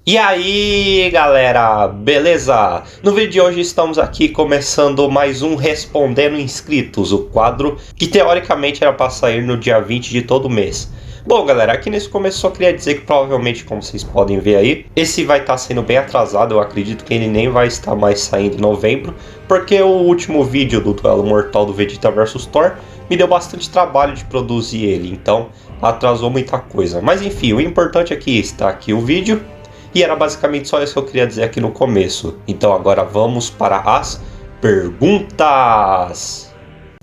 E aí galera, beleza? No vídeo de hoje estamos aqui começando mais um Respondendo Inscritos, o quadro que teoricamente era para sair no dia 20 de todo mês. Bom galera, aqui nesse começo só queria dizer que provavelmente, como vocês podem ver aí, esse vai estar sendo bem atrasado. Eu acredito que ele nem vai estar mais saindo em novembro, porque o último vídeo do duelo mortal do Vegeta vs Thor me deu bastante trabalho de produzir ele, então atrasou muita coisa. Mas enfim, o importante aqui está aqui o vídeo. E era basicamente só isso que eu queria dizer aqui no começo. Então agora vamos para as perguntas.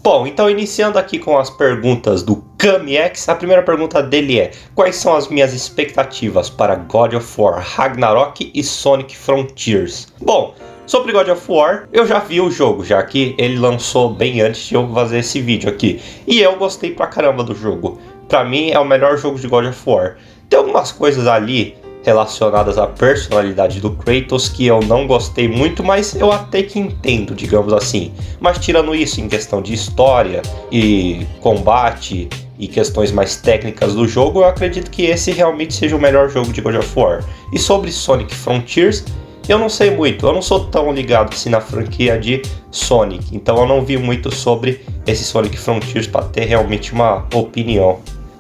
Bom, então iniciando aqui com as perguntas do KamiX, a primeira pergunta dele é: quais são as minhas expectativas para God of War Ragnarok e Sonic Frontiers? Bom, sobre God of War, eu já vi o jogo, já que ele lançou bem antes de eu fazer esse vídeo aqui. E eu gostei pra caramba do jogo. Pra mim é o melhor jogo de God of War. Tem algumas coisas ali relacionadas à personalidade do Kratos que eu não gostei muito, mas eu até que entendo, digamos assim. Mas tirando isso, em questão de história e combate e questões mais técnicas do jogo, eu acredito que esse realmente seja o melhor jogo de God of War. E sobre Sonic Frontiers, eu não sei muito, eu não sou tão ligado assim na franquia de Sonic, então eu não vi muito sobre esse Sonic Frontiers para ter realmente uma opinião.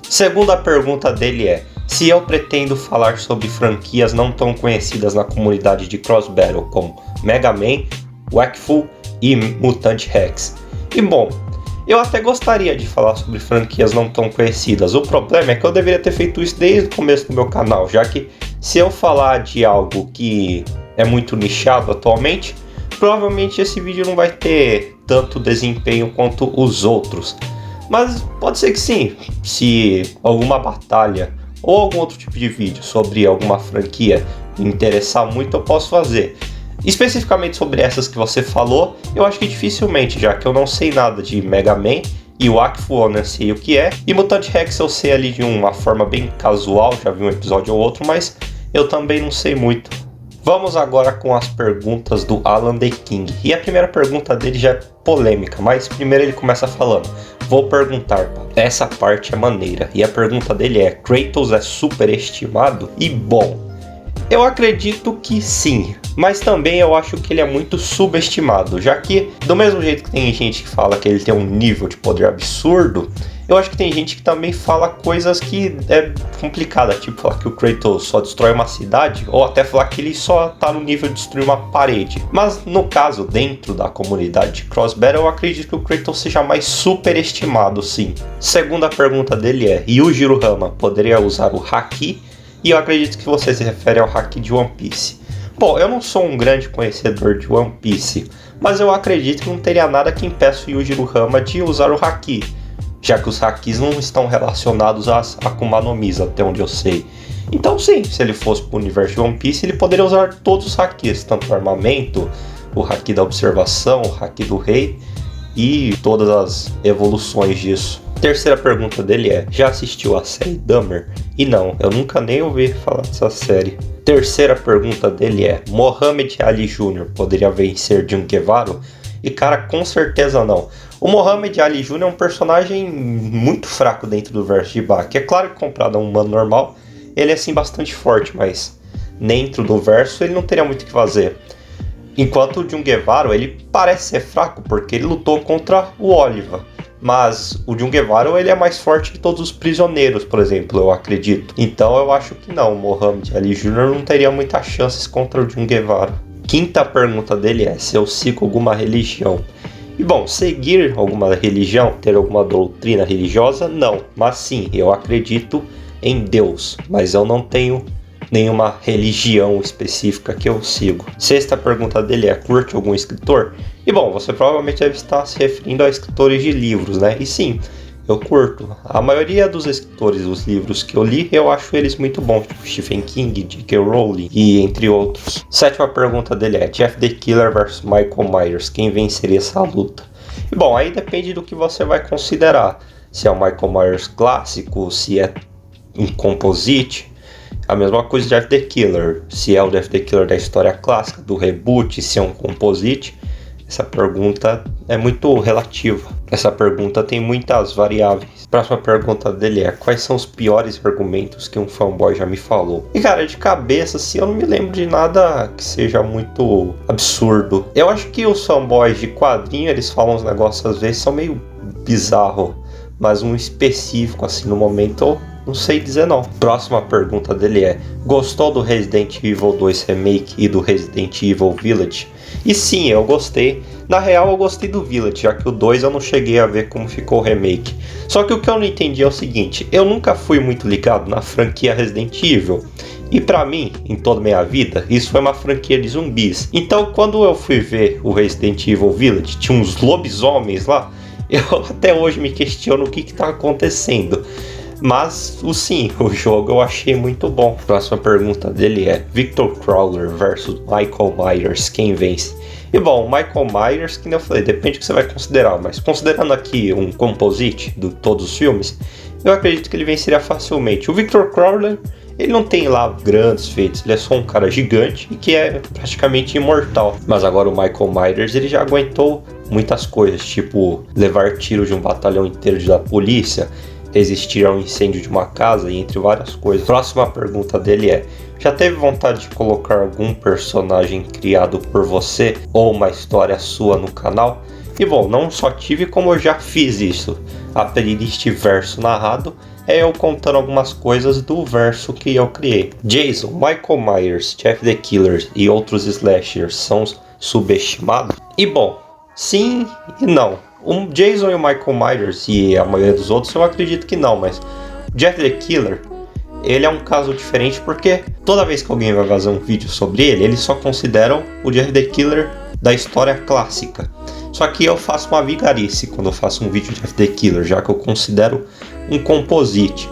Segunda pergunta dele é: se eu pretendo falar sobre franquias não tão conhecidas na comunidade de Cross Battle, como Mega Man, Wakfu e Mutant Rex. E bom, eu até gostaria de falar sobre franquias não tão conhecidas. O problema é que eu deveria ter feito isso desde o começo do meu canal, já que se eu falar de algo que é muito nichado atualmente, provavelmente esse vídeo não vai ter tanto desempenho quanto os outros. Mas pode ser que sim, se alguma batalha ou algum outro tipo de vídeo sobre alguma franquia me interessar muito, eu posso fazer. Especificamente sobre essas que você falou, eu acho que dificilmente, já que eu não sei nada de Mega Man e Wakfu eu não sei o que é, e Mutant Rex eu sei ali de uma forma bem casual, já vi um episódio ou outro, mas eu também não sei muito. Vamos agora com as perguntas do Alan The King. E a primeira pergunta dele já é polêmica, mas primeiro ele começa falando: vou perguntar, essa parte é maneira. E a pergunta dele é: Kratos é superestimado? E bom, eu acredito que sim, mas também eu acho que ele é muito subestimado, já que do mesmo jeito que tem gente que fala que ele tem um nível de poder absurdo, eu acho que tem gente que também fala coisas que é complicada, tipo falar que o Kratos só destrói uma cidade, ou até falar que ele só tá no nível de destruir uma parede. Mas no caso, dentro da comunidade de Cross Battle, eu acredito que o Kratos seja mais superestimado, sim. Segunda pergunta dele é: Yujiro Hama poderia usar o Haki? E eu acredito que você se refere ao Haki de One Piece. Bom, eu não sou um grande conhecedor de One Piece, mas eu acredito que não teria nada que impeça o Yujiro Hama de usar o Haki, já que os Hakis não estão relacionados às Akuma no Mi, até onde eu sei. Então sim, se ele fosse para o universo de One Piece, ele poderia usar todos os Hakis, tanto o armamento, o Haki da observação, o Haki do rei e todas as evoluções disso. Terceira pergunta dele é: já assistiu a série Dahmer? E não, eu nunca nem ouvi falar dessa série. Terceira pergunta dele é: Muhammad Ali Jr. poderia vencer Jun Guevara? E cara, com certeza não. O Muhammad Ali Jr. é um personagem muito fraco dentro do verso de Baki. É claro que comparado a um humano normal, ele é assim bastante forte, mas dentro do verso ele não teria muito o que fazer. Enquanto o Jun Guevara, ele parece ser fraco porque ele lutou contra o Oliva. Mas o Jun Guevara, ele é mais forte que todos os prisioneiros, por exemplo, eu acredito. Então eu acho que não, o Muhammad Ali Jr. não teria muitas chances contra o Jun Guevara. Quinta pergunta dele é: se eu sigo alguma religião? E bom, seguir alguma religião, ter alguma doutrina religiosa, não. Mas sim, eu acredito em Deus, mas eu não tenho nenhuma religião específica que eu sigo. Sexta pergunta dele é: curte algum escritor? E bom, você provavelmente deve estar se referindo a escritores de livros, né? E sim, eu curto. A maioria dos escritores dos livros que eu li, eu acho eles muito bons, tipo Stephen King, J.K. Rowling e entre outros. Sétima pergunta dele é: Jeff the Killer vs Michael Myers, quem venceria essa luta? E bom, aí depende do que você vai considerar. Se é o Michael Myers clássico, se é um composite. A mesma coisa de Jeff the Killer. Se é o Jeff the Killer da história clássica, do reboot, se é um composite. Essa pergunta é muito relativa. Essa pergunta tem muitas variáveis. A próxima pergunta dele é: quais são os piores argumentos que um fanboy já me falou? E cara, de cabeça assim, eu não me lembro de nada que seja muito absurdo. Eu acho que os fanboys de quadrinho, eles falam uns negócios às vezes são meio bizarro, mas um específico assim no momento eu não sei dizer não. Próxima pergunta dele é: gostou do Resident Evil 2 Remake e do Resident Evil Village? E sim, eu gostei. Na real, eu gostei do Village, já que o 2 eu não cheguei a ver como ficou o remake. Só que o que eu não entendi é o seguinte: eu nunca fui muito ligado na franquia Resident Evil. E pra mim, em toda a minha vida, isso foi uma franquia de zumbis. Então, quando eu fui ver o Resident Evil Village, tinha uns lobisomens lá. Eu até hoje me questiono o que tá acontecendo. Mas, sim, o jogo eu achei muito bom. Próxima pergunta dele é: Victor Crowler versus Michael Myers, quem vence? E bom, Michael Myers, que nem eu falei, depende do que você vai considerar, mas considerando aqui um composite de todos os filmes, eu acredito que ele venceria facilmente. O Victor Crowler, ele não tem lá grandes feitos, ele é só um cara gigante e que é praticamente imortal. Mas agora o Michael Myers, ele já aguentou muitas coisas, tipo levar tiros de um batalhão inteiro da polícia, resistir ao incêndio de uma casa e entre várias coisas. Próxima pergunta dele é: já teve vontade de colocar algum personagem criado por você ou uma história sua no canal? E bom, não só tive, como eu já fiz isso. A playlist verso narrado é eu contando algumas coisas do verso que eu criei. Jason, Michael Myers, Jeff the Killer e outros slashers são subestimados? E bom, sim e não. O Jason e o Michael Myers e a maioria dos outros eu acredito que não, mas o Jeff the Killer, ele é um caso diferente porque toda vez que alguém vai fazer um vídeo sobre ele, eles só consideram o Jeff the Killer da história clássica. Só que eu faço uma vigarice quando eu faço um vídeo de Jeff the Killer, já que eu considero um composite.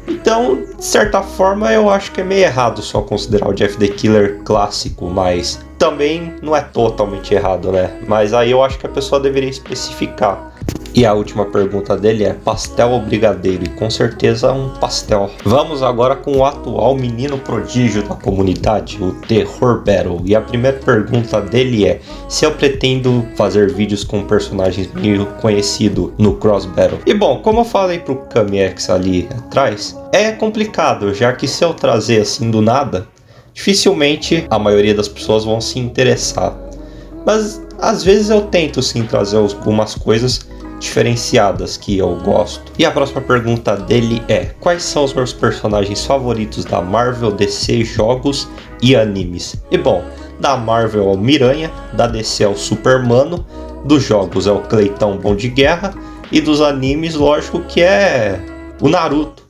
Então, de certa forma, eu acho que é meio errado só considerar o Jeff the Killer clássico, mas também não é totalmente errado, né? Mas aí eu acho que a pessoa deveria especificar. E a última pergunta dele é: pastel ou brigadeiro? E com certeza um pastel. Vamos agora com o atual menino prodígio da comunidade, o Terror Battle. E a primeira pergunta dele é: se eu pretendo fazer vídeos com personagens meio conhecidos no Cross Battle. E bom, como eu falei pro Kamiex ali atrás, é complicado, já que se eu trazer assim do nada, dificilmente a maioria das pessoas vão se interessar. Mas às vezes eu tento sim trazer algumas coisas diferenciadas que eu gosto. E a próxima pergunta dele é: quais são os meus personagens favoritos da Marvel, DC, jogos e animes? E bom, da Marvel é o Miranha, da DC é o Supermano, dos jogos é o Cleitão Bom de Guerra e dos animes, lógico que é o Naruto.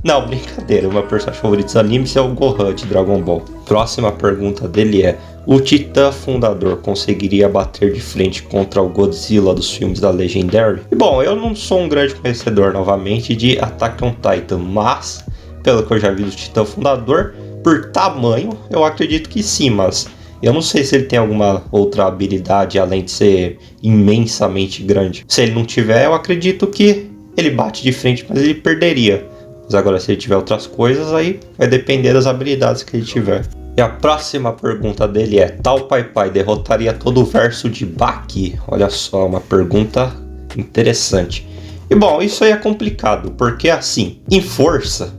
Não, brincadeira, o meu personagem favorito dos animes é o Gohan de Dragon Ball. Próxima pergunta dele é: o Titã Fundador conseguiria bater de frente contra o Godzilla dos filmes da Legendary? E bom, eu não sou um grande conhecedor, novamente, de Attack on Titan, mas, pelo que eu já vi do Titã Fundador, por tamanho, eu acredito que sim, mas eu não sei se ele tem alguma outra habilidade além de ser imensamente grande. Se ele não tiver, eu acredito que ele bate de frente, mas ele perderia. Mas agora, se ele tiver outras coisas, aí vai depender das habilidades que ele tiver. E a próxima pergunta dele é: tal Pai Pai derrotaria todo o verso de Baki? Olha só, uma pergunta interessante. E bom, isso aí é complicado, porque assim, em força,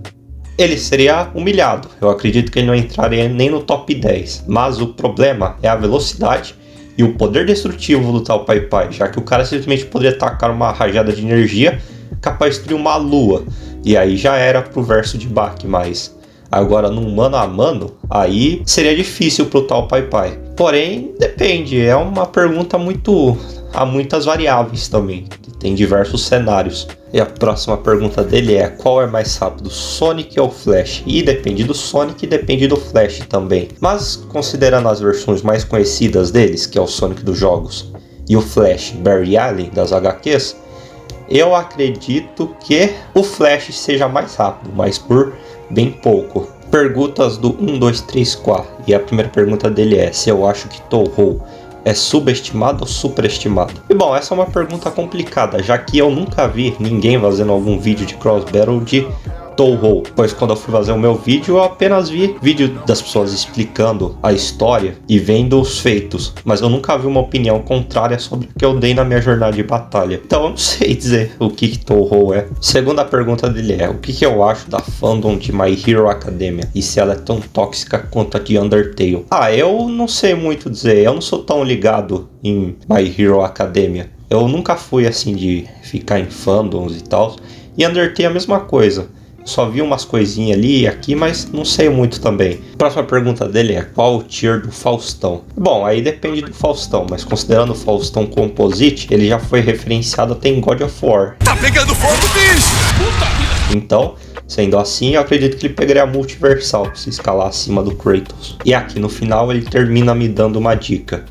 ele seria humilhado. Eu acredito que ele não entraria nem no top 10. Mas o problema é a velocidade e o poder destrutivo do tal Pai Pai, já que o cara simplesmente poderia atacar uma rajada de energia capaz de destruir uma lua. E aí já era pro verso de Baki, mas agora num mano a mano, aí seria difícil pro tal Pai Pai. Porém, depende, é uma pergunta há muitas variáveis também, tem diversos cenários. E a próxima pergunta dele é: qual é mais rápido, Sonic ou Flash? E depende do Sonic e depende do Flash também. Mas considerando as versões mais conhecidas deles, que é o Sonic dos jogos e o Flash Barry Allen das HQs, eu acredito que o Flash seja mais rápido, mas por bem pouco. Perguntas do 1, 2, 3, 4. E a primeira pergunta dele é: se eu acho que Touhou é subestimado ou superestimado? E bom, essa é uma pergunta complicada, já que eu nunca vi ninguém fazendo algum vídeo de Cross Battle de Toho, pois quando eu fui fazer o meu vídeo, eu apenas vi vídeo das pessoas explicando a história e vendo os feitos, mas eu nunca vi uma opinião contrária sobre o que eu dei na minha jornada de batalha. Então eu não sei dizer o que Toho é. Segunda pergunta dele é: o que eu acho da fandom de My Hero Academia e se ela é tão tóxica quanto a de Undertale? Eu não sei muito dizer, eu não sou tão ligado em My Hero Academia. Eu nunca fui assim de ficar em fandoms e tal. E Undertale é a mesma coisa. Só vi umas coisinhas ali e aqui, mas não sei muito também. Próxima pergunta dele é: qual o tier do Faustão? Bom, aí depende do Faustão, mas considerando o Faustão Composite, ele já foi referenciado até em God of War. Tá pegando fogo, bicho! Puta vida! Então, sendo assim, eu acredito que ele pegaria a multiversal se escalar acima do Kratos. E aqui no final ele termina me dando uma dica.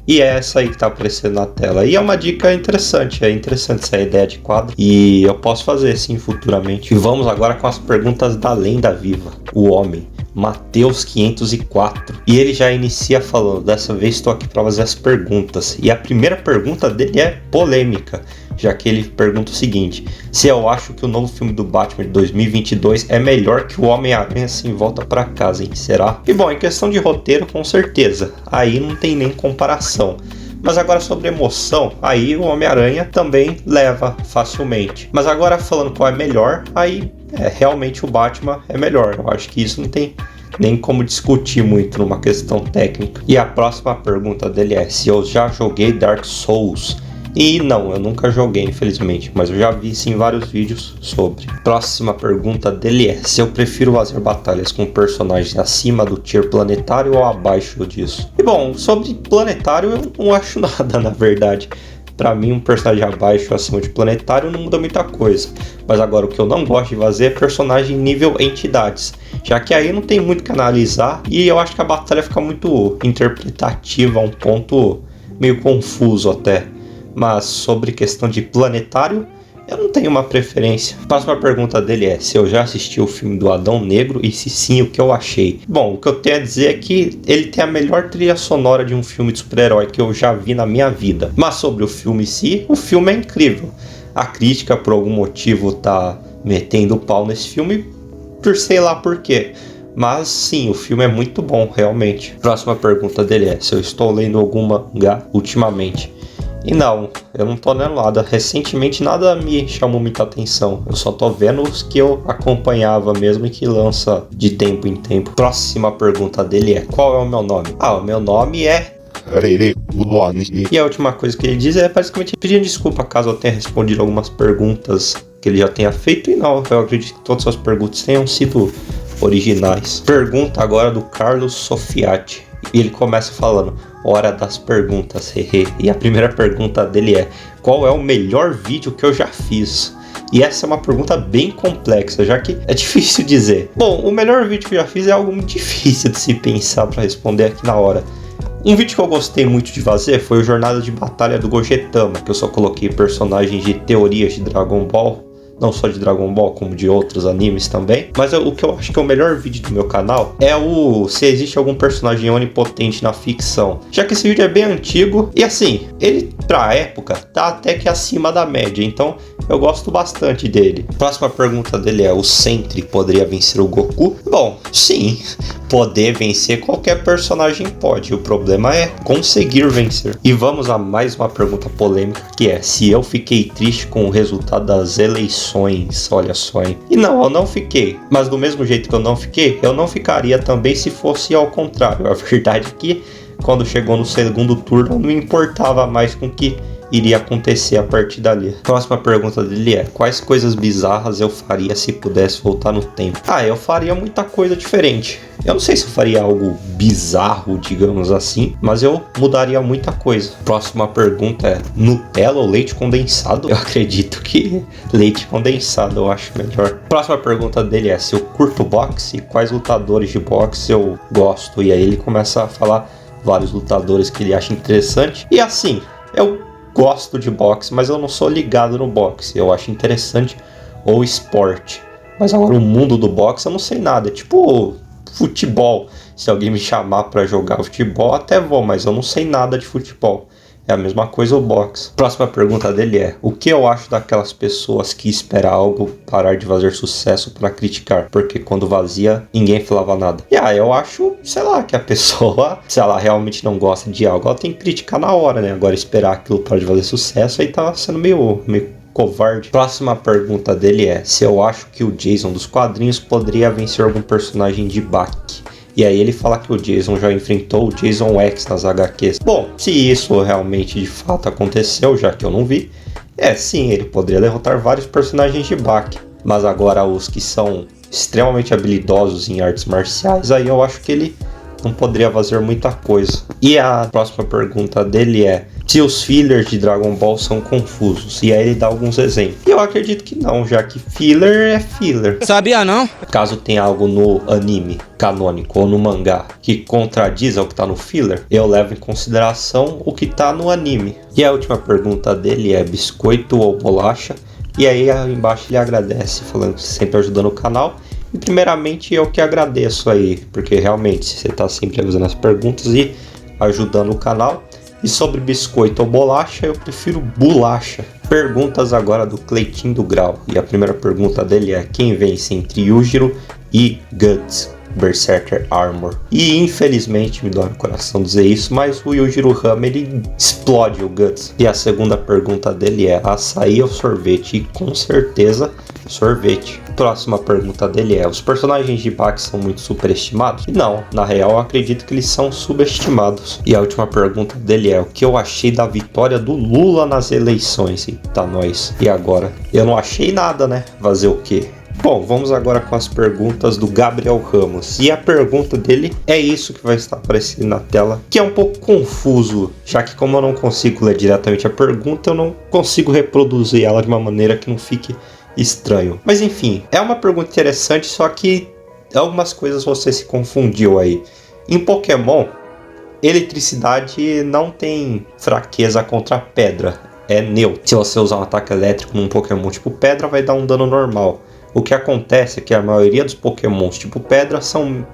E é essa aí que tá aparecendo na tela. E é uma dica interessante, é interessante essa ideia de quadro. E eu posso fazer sim futuramente. E vamos agora com as perguntas da lenda viva, o homem, Mateus 504. E ele já inicia falando: dessa vez estou aqui para fazer as perguntas. E a primeira pergunta dele é polêmica, já que ele pergunta o seguinte: se eu acho que o novo filme do Batman de 2022 é melhor que o Homem-Aranha Sem Volta Pra Casa, hein? Será? E bom, em questão de roteiro, com certeza, aí não tem nem comparação. Mas agora sobre emoção, aí o Homem-Aranha também leva facilmente. Mas agora falando qual é melhor, aí realmente o Batman é melhor. Eu acho que isso não tem nem como discutir muito numa questão técnica. E a próxima pergunta dele é: se eu já joguei Dark Souls? E não, eu nunca joguei, infelizmente, mas eu já vi sim vários vídeos sobre. Próxima pergunta dele é: se eu prefiro fazer batalhas com personagens acima do tier planetário ou abaixo disso? E bom, sobre planetário eu não acho nada, na verdade. Pra mim, um personagem abaixo ou acima de planetário não muda muita coisa. Mas agora, o que eu não gosto de fazer é personagem nível entidades, já que aí não tem muito o que analisar e eu acho que a batalha fica muito interpretativa, a um ponto meio confuso até. Mas sobre questão de planetário, eu não tenho uma preferência. A próxima pergunta dele é: se eu já assisti o filme do Adão Negro e se sim, o que eu achei? Bom, o que eu tenho a dizer é que ele tem a melhor trilha sonora de um filme de super-herói que eu já vi na minha vida. Mas sobre o filme em si, o filme é incrível. A crítica, por algum motivo, tá metendo o pau nesse filme, por sei lá por quê. Mas sim, o filme é muito bom, realmente. Próxima pergunta dele é: se eu estou lendo algum mangá ultimamente? E não, eu não tô lendo nada. Recentemente nada me chamou muita atenção. Eu só tô vendo os que eu acompanhava mesmo e que lança de tempo em tempo. Próxima pergunta dele é: qual é o meu nome? O meu nome é... E a última coisa que ele diz é basicamente pedindo desculpa caso eu tenha respondido algumas perguntas que ele já tenha feito. E não, eu acredito que todas as perguntas tenham sido originais. Pergunta agora do Carlos Sofiati. E ele começa falando: hora das perguntas, hehe. E a primeira pergunta dele é: qual é o melhor vídeo que eu já fiz? E essa é uma pergunta bem complexa, já que é difícil dizer. Bom, o melhor vídeo que eu já fiz é algo muito difícil de se pensar para responder aqui na hora. Um vídeo que eu gostei muito de fazer foi o Jornada de Batalha do Gogeta, que eu só coloquei personagens de teorias de Dragon Ball. Não só de Dragon Ball, como de outros animes também. Mas o que eu acho que é o melhor vídeo do meu canal é o se existe algum personagem onipotente na ficção. Já que esse vídeo é bem antigo e assim, ele pra época tá até que acima da média. Então eu gosto bastante dele. Próxima pergunta dele é: o Sentry poderia vencer o Goku? Bom, sim. Poder vencer qualquer personagem pode. O problema é conseguir vencer. E vamos a mais uma pergunta polêmica, que é: se eu fiquei triste com o resultado das eleições. Olha só, hein? E não, eu não fiquei. Mas do mesmo jeito que eu não fiquei, eu não ficaria também se fosse ao contrário. A verdade é que quando chegou no segundo turno, não importava mais com o que iria acontecer a partir dali. Próxima pergunta dele é: quais coisas bizarras eu faria se pudesse voltar no tempo? Eu faria muita coisa diferente. Eu não sei se eu faria algo bizarro, digamos assim, mas eu mudaria muita coisa. Próxima pergunta é: Nutella ou leite condensado? Eu acredito que leite condensado eu acho melhor. Próxima pergunta dele é: se eu curto boxe, quais lutadores de boxe eu gosto? E aí ele começa a falar vários lutadores que ele acha interessante. E assim, eu gosto de boxe, mas eu não sou ligado no boxe. Eu acho interessante o esporte. Mas agora o mundo do boxe eu não sei nada. É tipo futebol. Se alguém me chamar pra jogar futebol, até vou, mas eu não sei nada de futebol. É a mesma coisa o box. Próxima pergunta dele é: o que eu acho daquelas pessoas que esperam algo parar de fazer sucesso para criticar? Porque quando vazia, ninguém falava nada. E eu acho, sei lá, que a pessoa, se ela realmente não gosta de algo, ela tem que criticar na hora, né? Agora esperar aquilo parar de fazer sucesso, aí tá sendo meio covarde. Próxima pergunta dele é: se eu acho que o Jason dos quadrinhos poderia vencer algum personagem de baque. E aí ele fala que o Jason já enfrentou o Jason X nas HQs. Bom, se isso realmente de fato aconteceu, já que eu não vi, sim, ele poderia derrotar vários personagens de baque. Mas agora os que são extremamente habilidosos em artes marciais, aí eu acho que ele não poderia fazer muita coisa. E a próxima pergunta dele é: se os fillers de Dragon Ball são confusos. E aí ele dá alguns exemplos. E eu acredito que não, já que filler é filler. Sabia não? Caso tenha algo no anime canônico ou no mangá que contradiz ao que tá no filler, eu levo em consideração o que tá no anime. E a última pergunta dele é: biscoito ou bolacha? E aí embaixo ele agradece, falando que sempre ajudando o canal. E primeiramente eu que agradeço aí, porque realmente você tá sempre avisando as perguntas e ajudando o canal. E sobre biscoito ou bolacha, eu prefiro bolacha. Perguntas agora do Cleitinho do Grau. E a primeira pergunta dele é: quem vence entre Yujiro e Guts, Berserker Armor? E infelizmente, me dói no coração dizer isso, mas o Yujiro Hama, ele explode o Guts. E a segunda pergunta dele é: açaí ou sorvete? E com certeza sorvete. Próxima pergunta dele é: os personagens de baque são muito superestimados? Não, na real eu acredito que eles são subestimados. E a última pergunta dele é: o que eu achei da vitória do Lula nas eleições? Eita nós. E agora? Eu não achei nada, né? Fazer o quê? Bom, vamos agora com as perguntas do Gabriel Ramos. E a pergunta dele é isso que vai estar aparecendo na tela, que é um pouco confuso, já que como eu não consigo ler diretamente a pergunta, eu não consigo reproduzir ela de uma maneira que não fique estranho. Mas enfim, é uma pergunta interessante, só que algumas coisas você se confundiu aí. Em Pokémon, eletricidade não tem fraqueza contra pedra, é neutro. Se você usar um ataque elétrico num Pokémon tipo pedra, vai dar um dano normal. O que acontece é que a maioria dos Pokémons tipo pedra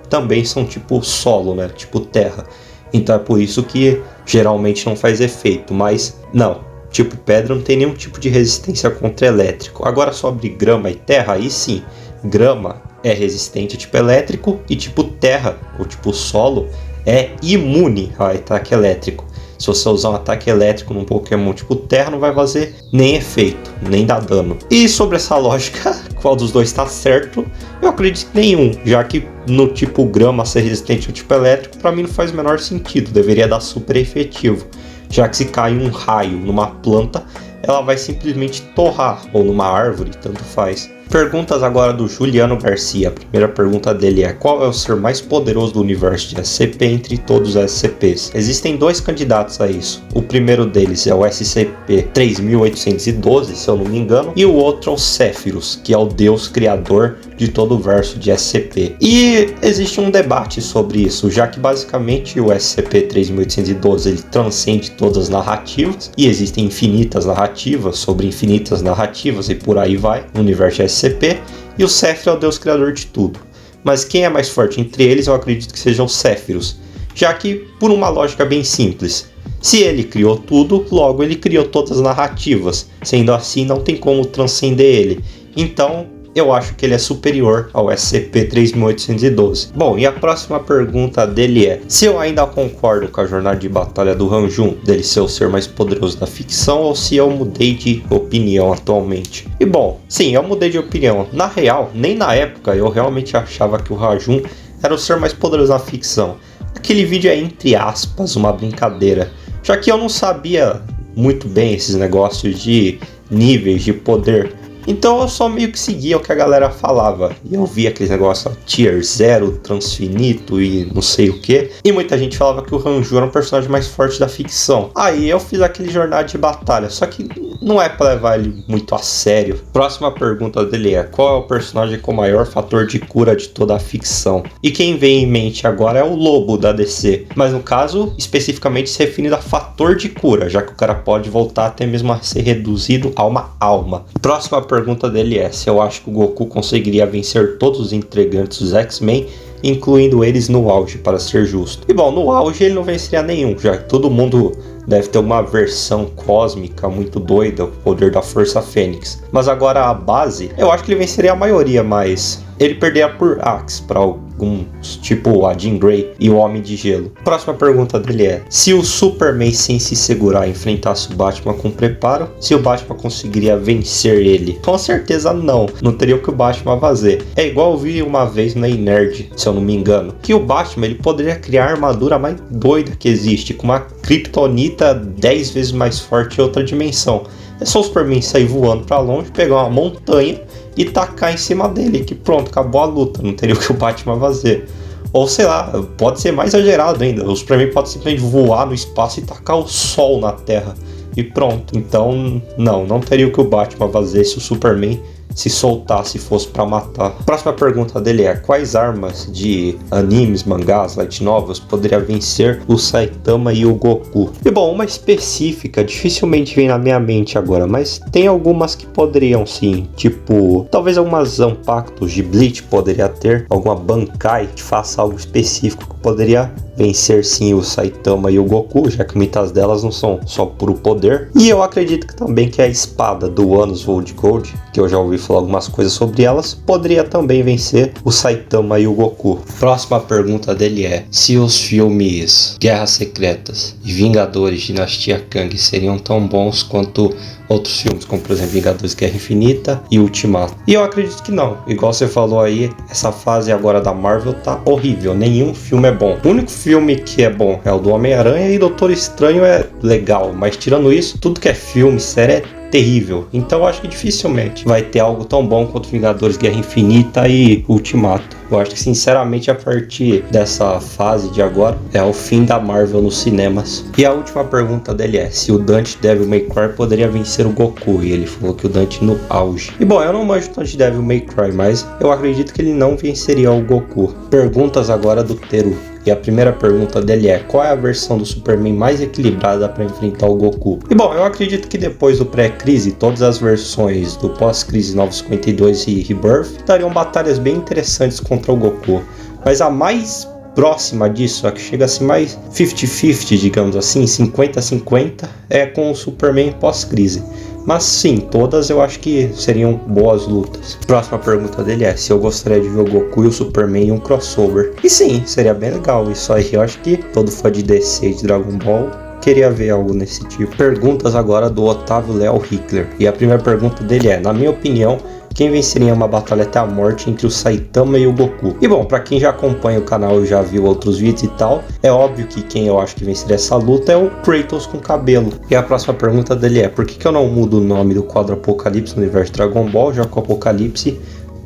também são tipo solo, né? Tipo terra. Então é por isso que geralmente não faz efeito, mas não. Tipo pedra não tem nenhum tipo de resistência contra elétrico. Agora sobre grama e terra, aí sim. Grama é resistente a tipo elétrico e tipo terra, ou tipo solo, é imune a ataque elétrico. Se você usar um ataque elétrico num Pokémon tipo terra, não vai fazer nem efeito, nem dar dano. E sobre essa lógica, qual dos dois está certo? Eu acredito que nenhum, já que no tipo grama ser resistente ao tipo elétrico, para mim não faz o menor sentido, deveria dar super efetivo. Já que se cai um raio numa planta, ela vai simplesmente torrar, ou numa árvore, tanto faz. Perguntas agora do Juliano Garcia. A primeira pergunta dele é: qual é o ser mais poderoso do universo de SCP entre todos os SCPs? Existem dois candidatos a isso. O primeiro deles é o SCP-3812, se eu não me engano, e o outro é o Sephiroth, que é o deus criador de todo o verso de SCP. E existe um debate sobre isso, já que basicamente o SCP-3812 ele transcende todas as narrativas, e existem infinitas narrativas sobre infinitas narrativas, e por aí vai, no universo de SCP, e o Sephiroth é o deus criador de tudo. Mas quem é mais forte entre eles, eu acredito que seja o Sephiroth, já que, por uma lógica bem simples, se ele criou tudo, logo ele criou todas as narrativas, sendo assim não tem como transcender ele. Então eu acho que ele é superior ao SCP-3812. Bom, e a próxima pergunta dele é: se eu ainda concordo com a jornada de batalha do Ranjun, dele ser o ser mais poderoso da ficção, ou se eu mudei de opinião atualmente. E bom, sim, eu mudei de opinião. Na real, nem na época eu realmente achava que o Ranjun era o ser mais poderoso da ficção. Aquele vídeo é, entre aspas, uma brincadeira, já que eu não sabia muito bem esses negócios de níveis de poder. Então eu só meio que seguia o que a galera falava. E eu via aqueles negócios Tier 0, Transfinito e não sei o que. E muita gente falava que o Ranjun era o personagem mais forte da ficção. Aí eu fiz aquele jornada de batalha. Só que não é pra levar ele muito a sério. Próxima pergunta dele é: qual é o personagem com o maior fator de cura de toda a ficção? E quem vem em mente agora é o Lobo da DC. Mas no caso, especificamente se refere a fator de cura, já que o cara pode voltar até mesmo a ser reduzido a uma alma. Próxima pergunta dele é: se eu acho que o Goku conseguiria vencer todos os integrantes dos X-Men, incluindo eles no auge, para ser justo. E bom, no auge ele não venceria nenhum, já que todo mundo Deve ter uma versão cósmica muito doida, o poder da Força Fênix. Mas agora a base, eu acho que ele venceria a maioria, mas ele perderia por Axe para alguns, tipo a Jean Grey e o Homem de Gelo. Próxima pergunta dele é: se o Superman, sem se segurar, enfrentasse o Batman com preparo, se o Batman conseguiria vencer ele? Com certeza não. Não teria o que o Batman fazer. É igual eu vi uma vez na Nerd, se eu não me engano, que o Batman ele poderia criar a armadura mais doida que existe, com uma kryptonita 10 vezes mais forte em outra dimensão. É só o Superman sair voando para longe, pegar uma montanha e tacar em cima dele, que pronto, acabou a luta, não teria o que o Batman fazer. Ou sei lá, pode ser mais exagerado ainda, o Superman pode simplesmente voar no espaço e tacar o sol na Terra, e pronto. Então não teria o que o Batman fazer se o Superman se soltasse e fosse pra matar. Próxima pergunta dele é: quais armas de animes, mangás, light novels poderia vencer o Saitama e o Goku? E bom, uma específica dificilmente vem na minha mente agora, mas tem algumas que poderiam sim, tipo, talvez algumas Zanpakutos de Bleach poderia ter, alguma Bankai que faça algo específico que poderia vencer sim o Saitama e o Goku, já que muitas delas não são só puro poder. E eu acredito que também que a espada do Anos Old Gold, que eu já ouvi falar algumas coisas sobre elas, poderia também vencer o Saitama e o Goku. Próxima pergunta dele é: se os filmes Guerras Secretas e Vingadores Dinastia Kang seriam tão bons quanto outros filmes, como por exemplo Vingadores Guerra Infinita e Ultimato. E eu acredito que não. Igual você falou aí, essa fase agora da Marvel tá horrível. Nenhum filme é bom. O único filme que é bom é o do Homem-Aranha, e Doutor Estranho é legal. Mas tirando isso, tudo que é filme, série é terrível. Então eu acho que dificilmente vai ter algo tão bom quanto Vingadores Guerra Infinita e Ultimato. Eu acho que sinceramente a partir dessa fase de agora é o fim da Marvel nos cinemas. E a última pergunta dele é: se o Dante Devil May Cry poderia vencer o Goku? E ele falou que o Dante no auge. E bom, eu não manjo tanto de Devil May Cry, mas eu acredito que ele não venceria o Goku. Perguntas agora do Teru. E a primeira pergunta dele é: qual é a versão do Superman mais equilibrada para enfrentar o Goku? E bom, eu acredito que depois do pré-crise, todas as versões do pós-crise 952 e Rebirth dariam batalhas bem interessantes contra o Goku. Mas a mais próxima disso, a que chega a ser mais 50-50, digamos assim, 50-50, é com o Superman pós-crise. Mas sim, todas eu acho que seriam boas lutas. Próxima pergunta dele é: se eu gostaria de ver o Goku e o Superman em um crossover? E sim, seria bem legal isso aí. Eu acho que todo fã de DC e de Dragon Ball queria ver algo nesse tipo. Perguntas agora do Otávio Léo Hitler. E a primeira pergunta dele é: na minha opinião, quem venceria uma batalha até a morte entre o Saitama e o Goku? E bom, pra quem já acompanha o canal e já viu outros vídeos e tal, é óbvio que quem eu acho que venceria essa luta é o Kratos com cabelo. E a próxima pergunta dele é: por que eu não mudo o nome do quadro Apocalipse no universo de Dragon Ball, já que o Apocalipse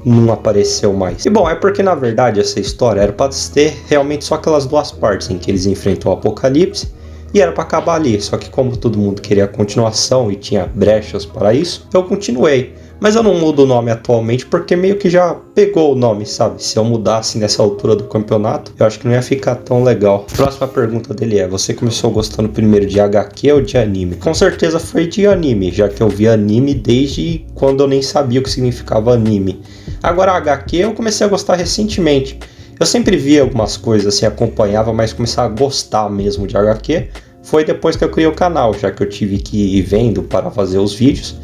não apareceu mais? E bom, é porque na verdade essa história era pra ter realmente só aquelas duas partes em que eles enfrentam o Apocalipse, e era pra acabar ali. Só que como todo mundo queria a continuação e tinha brechas para isso, eu continuei. Mas eu não mudo o nome atualmente porque meio que já pegou o nome, sabe? Se eu mudasse nessa altura do campeonato, eu acho que não ia ficar tão legal. Próxima pergunta dele é: você começou gostando primeiro de HQ ou de anime? Com certeza foi de anime, já que eu vi anime desde quando eu nem sabia o que significava anime. Agora HQ eu comecei a gostar recentemente. Eu sempre via algumas coisas assim, acompanhava, mas começar a gostar mesmo de HQ foi depois que eu criei o canal, já que eu tive que ir vendo para fazer os vídeos.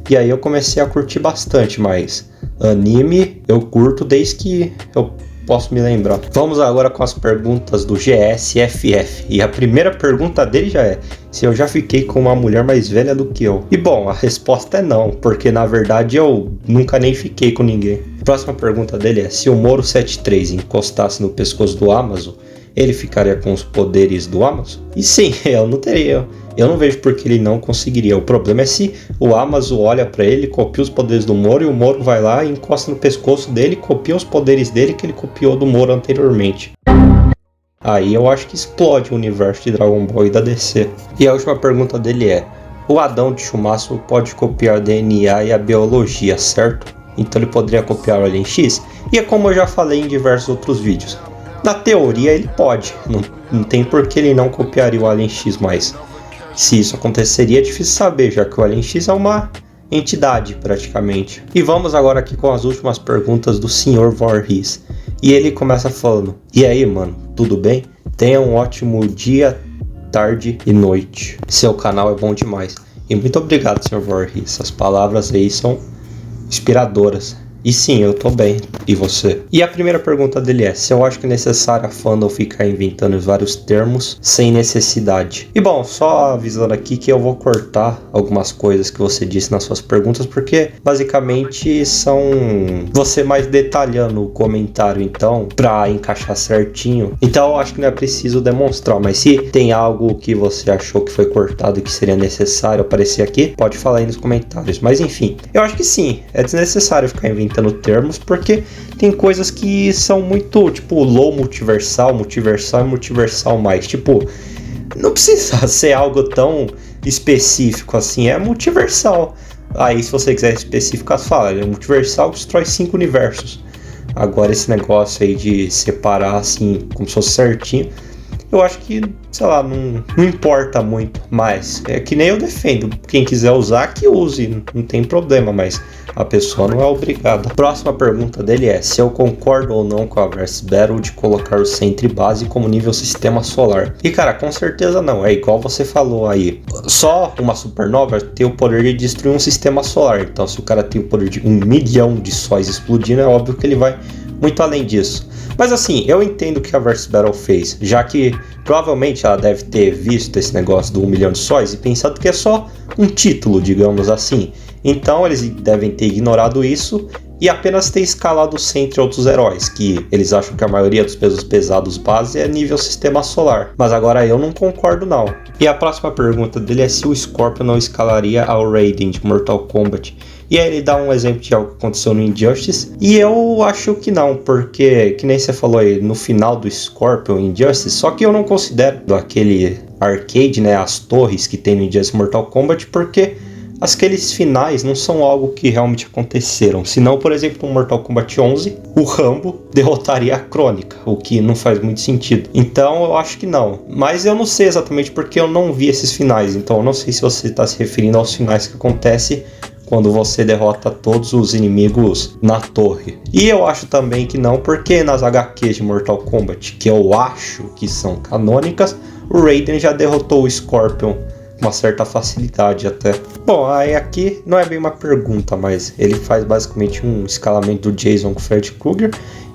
E aí eu comecei a curtir bastante, mas anime eu curto desde que eu posso me lembrar. Vamos agora com as perguntas do GSFF. E a primeira pergunta dele já é: se eu já fiquei com uma mulher mais velha do que eu? E bom, a resposta é não, porque na verdade eu nunca nem fiquei com ninguém. Próxima pergunta dele é: se o Moro 73 encostasse no pescoço do Amazon, ele ficaria com os poderes do Amazon? E sim, eu não teria. Eu não vejo por que ele não conseguiria. O problema é se o Amazon olha pra ele, copia os poderes do Moro, e o Moro vai lá e encosta no pescoço dele, copia os poderes dele que ele copiou do Moro anteriormente. Aí eu acho que explode o universo de Dragon Ball e da DC. E a última pergunta dele é: o Adão de Chumaço pode copiar o DNA e a biologia, certo? Então ele poderia copiar o Alien X? E é como eu já falei em diversos outros vídeos. Na teoria ele pode, não tem por que ele não copiaria o Alien X, mas se isso aconteceria é difícil saber, já que o Alien X é uma entidade praticamente. E vamos agora aqui com as últimas perguntas do Sr. Voorhees. E ele começa falando: e aí mano, tudo bem? Tenha um ótimo dia tarde e noite. Seu canal é bom demais. E muito obrigado, Sr. Voorhees. Essas palavras aí são inspiradoras. E sim, eu tô bem. E você? E a primeira pergunta dele é: se eu acho que é necessário a fandom ficar inventando vários termos sem necessidade. E bom, só avisando aqui que eu vou cortar algumas coisas que você disse nas suas perguntas, porque basicamente são você mais detalhando o comentário, então, pra encaixar certinho. Então eu acho que não é preciso demonstrar, mas se tem algo que você achou que foi cortado e que seria necessário aparecer aqui, pode falar aí nos comentários. Mas enfim, eu acho que sim, é desnecessário ficar inventando termos, porque tem coisas que são muito, tipo, low multiversal, multiversal e multiversal mais. Tipo, não precisa ser algo tão específico assim, é multiversal. Aí, se você quiser especificar, fala, é multiversal, destrói 5 universos. Agora, esse negócio aí de separar assim, como se fosse certinho, eu acho que, sei lá, não importa muito, mas é que nem eu defendo. Quem quiser usar, que use, não tem problema, mas a pessoa não é obrigada. A próxima pergunta dele é: se eu concordo ou não com a Versus Battle de colocar o Sentry base como nível sistema solar. E cara, com certeza não, é igual você falou aí. Só uma supernova tem o poder de destruir um sistema solar. Então se o cara tem o poder de 1 milhão de sóis explodindo, é óbvio que ele vai muito além disso. Mas assim, eu entendo o que a Versus Battle fez, já que provavelmente ela deve ter visto esse negócio do 1 milhão de sóis e pensado que é só um título, digamos assim. Então eles devem ter ignorado isso e apenas ter escalado entre outros heróis, que eles acham que a maioria dos pesos pesados base é nível sistema solar. Mas agora eu não concordo não. E a próxima pergunta dele é se o Scorpion não escalaria ao Raiden de Mortal Kombat. E aí ele dá um exemplo de algo que aconteceu no Injustice. E eu acho que não, porque, que nem você falou aí, no final do Scorpion Injustice, só que eu não considero aquele arcade, né, as torres que tem no Injustice Mortal Kombat, porque aqueles finais não são algo que realmente aconteceram. Senão, por exemplo, no Mortal Kombat 11, o Rambo derrotaria a Crônica, o que não faz muito sentido. Então, eu acho que não. Mas eu não sei exatamente porque eu não vi esses finais. Então, eu não sei se você está se referindo aos finais que acontecem quando você derrota todos os inimigos na torre. E eu acho também que não, porque nas HQs de Mortal Kombat, que eu acho que são canônicas, o Raiden já derrotou o Scorpion com uma certa facilidade até. Bom, aí aqui não é bem uma pergunta, mas ele faz basicamente um escalamento do Jason com o Freddy Krueger.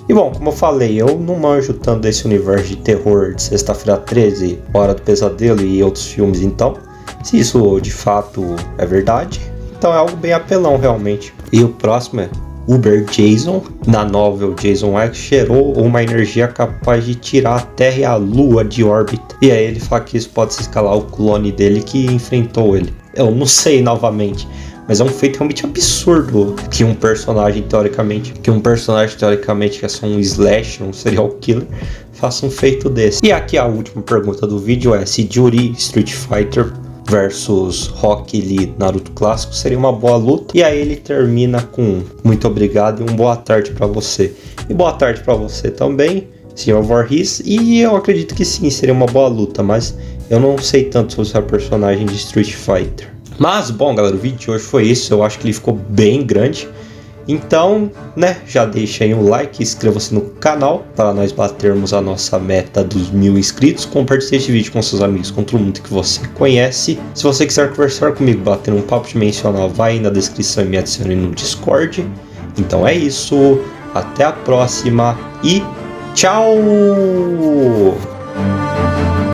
E bom, como eu falei, eu não manjo tanto desse universo de terror de Sexta-feira 13, Hora do Pesadelo e outros filmes, então, se isso de fato é verdade, então é algo bem apelão realmente. E o próximo é: Uber Jason, na novel Jason X, gerou uma energia capaz de tirar a Terra e a Lua de órbita. E aí ele fala que isso pode se escalar o clone dele que enfrentou ele. Eu não sei novamente, mas é um feito realmente absurdo que um personagem teoricamente que é só um slash, um serial killer, faça um feito desse. E aqui a última pergunta do vídeo é: se Juri Street Fighter versus Rock Lee Naruto clássico seria uma boa luta. E aí ele termina com muito obrigado e boa tarde pra você. E boa tarde pra você também, Sr. Voorhees. E eu acredito que sim, seria uma boa luta, mas eu não sei tanto sobre essa personagem de Street Fighter. Mas bom, galera, o vídeo de hoje foi isso. Eu acho que ele ficou bem grande. Então, né, já deixa aí um like, inscreva-se no canal para nós batermos a nossa meta dos 1000 inscritos. Compartilhe este vídeo com seus amigos, com todo mundo que você conhece. Se você quiser conversar comigo, bater um papo dimensional, vai aí na descrição e me adicione no Discord. Então é isso, até a próxima e tchau!